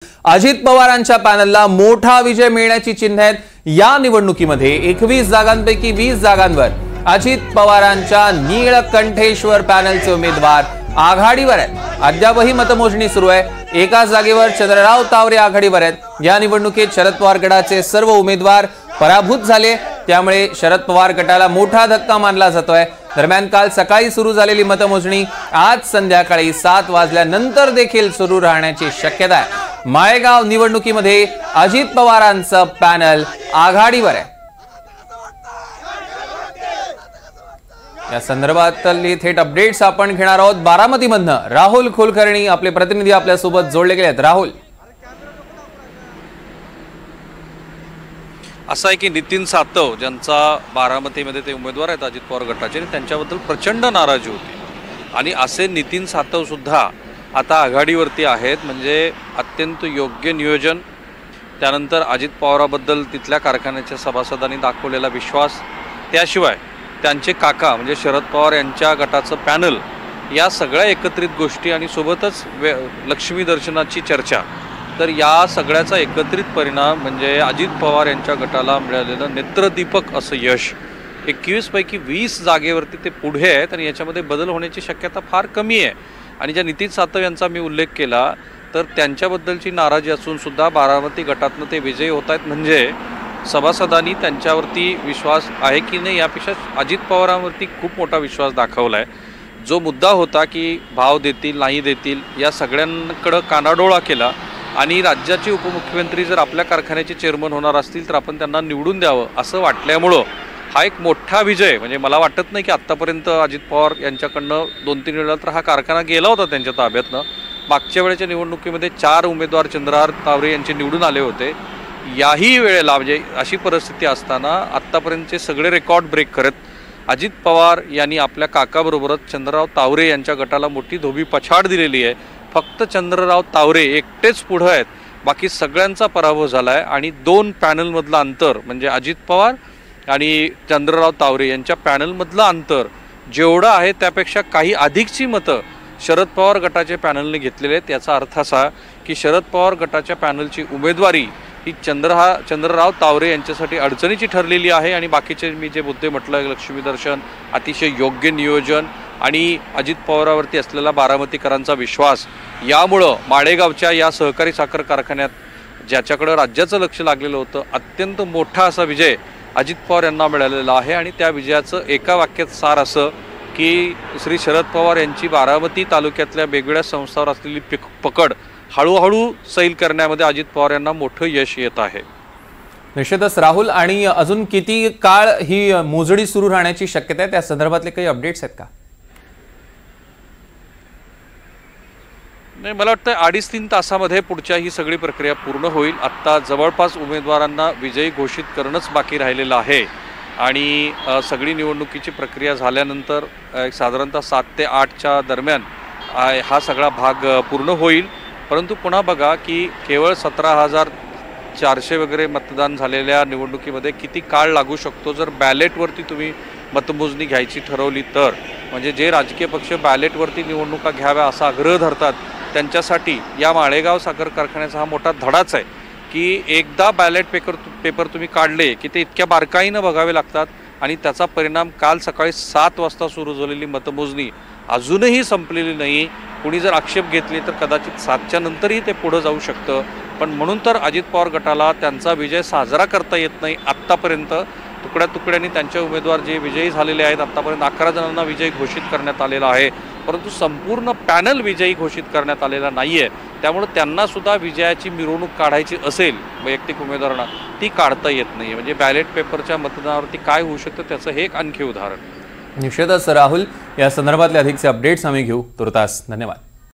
अजित पवारांच्या पॅनलला मोठा विजय मिळण्याची चिन्हे आहेत। या निवडणुकीमध्ये 21 जागांपैकी 20 जागांवर अजित पवारांच्या नीलकंठेश्वर पॅनलचे उमेदवार आघाडीवर आहेत। अद्यापही मतमोजणी सुरू आहे। एका जागेवर चंद्रराव तावरे आघाडीवर आहेत। या निवडणुकीत शरद पवार गटाचे सर्व उमेदवार पराभूत झाले, त्यामुळे शरद पवार गटाला मोठा धक्का मानला जातोय। दरम्यान काल सकाळी सुरू झालेली मतमोजणी आज संध्याकाळी 7 वाजल्यानंतर देखील सुरू राहण्याची शक्यता आहे। माळेगाव निवडणुकीमध्ये अजित पवारांचं पॅनल आघाडीवर आहे। या संदर्भातली थेट अपडेट्स आपण घेणार आहोत। बारामतीमधनं राहुल कुलकर्णी आपले प्रतिनिधी आपल्या सोबत जोडले गेले आहेत। राहुल, असं आहे की नितीन सातव ज्यांचा बारामतीमध्ये ते उमेदवार आहेत अजित पवार गटाचे, त्यांच्याबद्दल प्रचंड नाराजी होती आणि असे नितीन सातव सुद्धा आता आघाडीवरती आहेत। म्हणजे अत्यंत योग्य नियोजन, त्यानंतर अजित पवाराबद्दल तिथल्या कारखान्याच्या सभासदांनी दाखवलेला विश्वास, त्याशिवाय त्यांचे काका म्हणजे शरद पवार यांच्या गटाचं पॅनल, या सगळ्या एकत्रित गोष्टी आणि सोबतच लक्ष्मी दर्शनाची चर्चा, तर या सगळ्याचा एकत्रित परिणाम म्हणजे अजित पवार यांच्या गटाला मिळालेलं नेत्रदीपक असं यश। 21 पैकी 20 जागेवरती ते पुढे आहेत आणि याच्यामध्ये बदल होण्याची शक्यता फार कमी आहे। आणि ज्या नितीन सातव यांचा मी उल्लेख केला, तर त्यांच्याबद्दलची नाराजी असून सुद्धा बारामती गटातनं ते विजयी होत आहेत। म्हणजे सभासदांनी त्यांच्यावरती विश्वास आहे की नाही यापेक्षा अजित पवारांवरती खूप मोठा विश्वास दाखवला आहे। जो मुद्दा होता की भाव देतील नाही देतील या सगळ्यांकडं कानाडोळा केला आणि राज्याचे उपमुख्यमंत्री जर आपल्या कारखान्याचे चेअरमन होणार असतील तर आपण त्यांना निवडून द्यावं असं वाटल्यामुळं हा एक मोठा विजय। म्हणजे मला वाटत नाही की आत्तापर्यंत अजित पवार यांच्याकडनं 2-3 वेळा तर हा कारखाना गेला होता त्यांच्या ताब्यातनं। मागच्या वेळेच्या निवडणुकीमध्ये 4 उमेदवार चंद्रराव तावरे यांचे निवडून आले होते। याही वेळेला म्हणजे अशी परिस्थिती असताना आत्तापर्यंतचे सगळे रेकॉर्ड ब्रेक करत अजित पवार यांनी आपल्या काकाबरोबरच चंद्रराव तावरे यांच्या गटाला मोठी धोबी पछाड दिलेली आहे। फक्त चंद्रराव तावरे एकटेच पुढे आहेत, बाकी सगळ्यांचा पराभव झाला आहे। आणि 2 पॅनलमधलं अंतर म्हणजे अजित पवार आणि चंद्रराव तावरे यांच्या पॅनलमधलं अंतर जेवढं आहे त्यापेक्षा काही अधिकची मतं शरद पवार गटाच्या पॅनलने घेतलेले आहेत। याचा अर्थ असा की शरद पवार गटाच्या पॅनलची उमेदवारी ही चंद्रराव तावरे यांच्यासाठी अडचणीची ठरलेली आहे। आणि बाकीचे मी जे मुद्दे म्हटलं, लक्ष्मी दर्शन, अतिशय योग्य नियोजन आणि अजित पवारावरती असलेला बारामतीकरांचा विश्वास, यामुळं माळेगावच्या या सहकारी साखर कारखान्यात ज्याच्याकडं राज्याचं लक्ष लागलेलं होतं, अत्यंत मोठा असा विजय अजित पवार यांना मिळालेला आहे। आणि त्या विजयाचं एका वाक्यात सार असं की श्री शरद पवार यांची बारामती तालुक्यातल्या वेगवेगळ्या संस्थांवर असलेली पकड हळूहळू सैल करण्यामध्ये अजित पवार यांना मोठं यश येत आहे। निश्चितच राहुल, आणि अजून किती काळ ही मोजणी सुरू राहण्याची शक्यता आहे, त्या संदर्भातले काही अपडेट्स आहेत का? नाही, मला वाटतं 2.5-3 तासामध्ये पुढच्या ही सगळी प्रक्रिया पूर्ण होईल। आत्ता जवळपास उमेदवारांना विजयी घोषित करणंच बाकी राहिलेलं आहे आणि सगळी निवडणुकीची प्रक्रिया झाल्यानंतर साधारणतः 7 ते 8च्या दरम्यान हा सगळा भाग पूर्ण होईल। परंतु पुन्हा बघा की केवळ 17,400 वगैरे मतदान झालेल्या निवडणुकीमध्ये किती काळ लागू शकतो जर बॅलेटवरती तुम्ही मतमोजणी घ्यायची ठरवली तर। म्हणजे जे राजकीय पक्ष बॅलेटवरती निवडणुका घ्याव्या असा आग्रह धरतात त्यांच्यासाठी या माळेगाव साखर कारखान्याचा हा मोठा धडाच आहे की एकदा बॅलेट पेपर तुम्ही काढले की ते इतक्या बारकाईनं बघावे लागतात आणि त्याचा परिणाम काल सकाळी 7 वाजता सुरू झालेली मतमोजणी अजूनही संपलेली नाही। कुणी जर आक्षेप घेतले तर कदाचित 7च्या नंतरही ते पुढे जाऊ शकतं। पण म्हणून तर अजित पवार गटाला त्यांचा विजय साजरा करता येत नाही। आत्तापर्यंत तुकड्या तुकड्यांनी त्यांचे उमेदवार जे विजयी झालेले आहेत, आत्तापर्यंत 11 जणांना विजयी घोषित करण्यात आलेला आहे, परंतु संपूर्ण पॅनल विजयी घोषित करण्यात आलेला नाही आहे। त्यामुळे त्यांना सुद्धा विजयाची मिरवणूक काढायची असेल वैयक्तिक उमेदवारांना, ती काढता येत नाही। म्हणजे बॅलेट पेपरच्या मतदानावरती काय होऊ शकतं त्याचं हे एक आणखी उदाहरण। निश्चितच राहुल, या संदर्भातले अधिकचे अपडेट्स आम्ही घेऊ। तुर्तास धन्यवाद।